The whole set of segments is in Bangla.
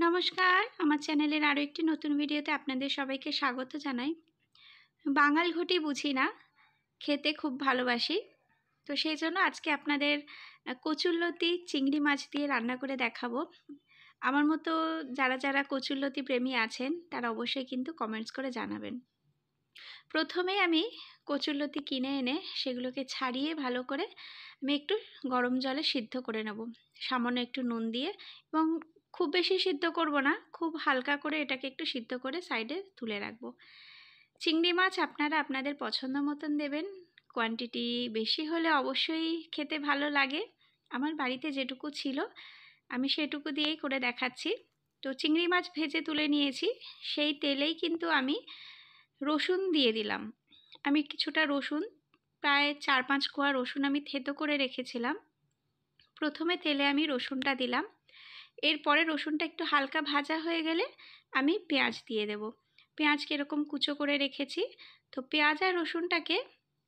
নমস্কার, আমার চ্যানেলের আরও একটি নতুন ভিডিওতে আপনাদের সবাইকে স্বাগত জানাই। বাঙাল ঘটি বুঝি না, খেতে খুব ভালোবাসি। তো সেই জন্য আজকে আপনাদের কচুরলতি চিংড়ি মাছ দিয়ে রান্না করে দেখাবো। আমার মতো যারা যারা কচুরলতি প্রেমী আছেন তারা অবশ্যই কিন্তু কমেন্টস করে জানাবেন। প্রথমে আমি কচুরলতি কিনে এনে সেগুলোকে ছাড়িয়ে ভালো করে আমি একটু গরম জলে সিদ্ধ করে নেব, সামান্য একটু নুন দিয়ে। এবং খুব বেশি সিদ্ধ করব না, খুব হালকা করে এটাকে একটু সিদ্ধ করে সাইডে তুলে রাখবো। চিংড়ি মাছ আপনারা আপনাদের পছন্দ মতন দেবেন, কোয়ান্টিটি বেশি হলে অবশ্যই খেতে ভালো লাগে। আমার বাড়িতে যেটুকু ছিল আমি সেটুকু দিয়েই করে দেখাচ্ছি। তো চিংড়ি মাছ ভেজে তুলে নিয়েছি, সেই তেলেই কিন্তু আমি রসুন দিয়ে দিলাম। আমি কিছুটা রসুন, প্রায় 4-5 কোয়া রসুন আমি থেতো করে রেখেছিলাম। প্রথমে তেলে আমি রসুনটা দিলাম, এরপরে রসুনটা একটু হালকা ভাজা হয়ে গেলে আমি পেঁয়াজ দিয়ে দেব। পেঁয়াজকে এরকম কুচো করে রেখেছি। তো পেঁয়াজ আর রসুনটাকে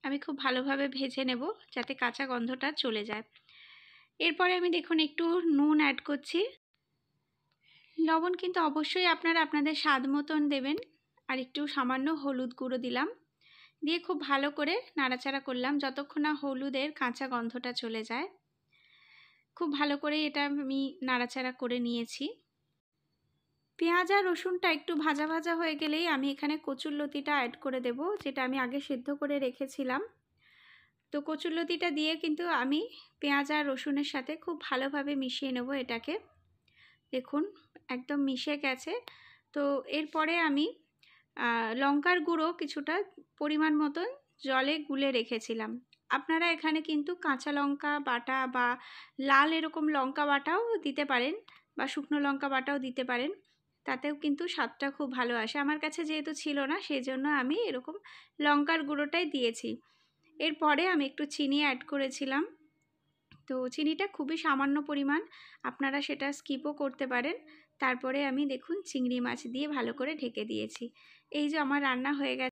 আমি খুব ভালোভাবে ভেজে নেব যাতে কাঁচা গন্ধটা চলে যায়। এরপরে আমি দেখুন একটু নুন অ্যাড করছি। লবণ কিন্তু অবশ্যই আপনারা আপনাদের স্বাদ মতন দেবেন। আর একটু সামান্য হলুদ গুঁড়ো দিলাম, দিয়ে খুব ভালো করে নাড়াচাড়া করলাম যতক্ষণ না হলুদের কাঁচা গন্ধটা চলে যায়। খুব ভালো করে এটা আমি নাড়াচাড়া করে নিয়েছি। পেঁয়াজ আর রসুনটা একটু ভাজা ভাজা হয়ে গেলেই আমি এখানে কচুরলতিটা অ্যাড করে দেব, যেটা আমি আগে সিদ্ধ করে রেখেছিলাম। তো কচুরলতিটা দিয়ে কিন্তু আমি পেঁয়াজ আর রসুনের সাথে খুব ভালোভাবে মিশিয়ে নেব এটাকে। দেখুন একদম মিশে গেছে। তো এরপরে আমি লঙ্কার গুঁড়ো কিছুটা পরিমাণ মতন জলে গুলে রেখেছিলাম। আপনারা এখানে কিন্তু কাঁচা লঙ্কা বাটা বা লাল এরকম লঙ্কা বাটাও দিতে পারেন, বা শুকনো লঙ্কা বাটাও দিতে পারেন, তাতেও কিন্তু স্বাদটা খুব ভালো আসে। আমার কাছে যেহেতু ছিল না সেই জন্য আমি এরকম লঙ্কার গুঁড়োটাই দিয়েছি। এরপরে আমি একটু চিনি অ্যাড করেছিলাম। তো চিনিটা খুবই সামান্য পরিমাণ, আপনারা সেটা স্কিপও করতে পারেন। তারপরে আমি দেখুন চিংড়ি মাছ দিয়ে ভালো করে ঢেকে দিয়েছি। এই যে আমার রান্না হয়ে গেছে।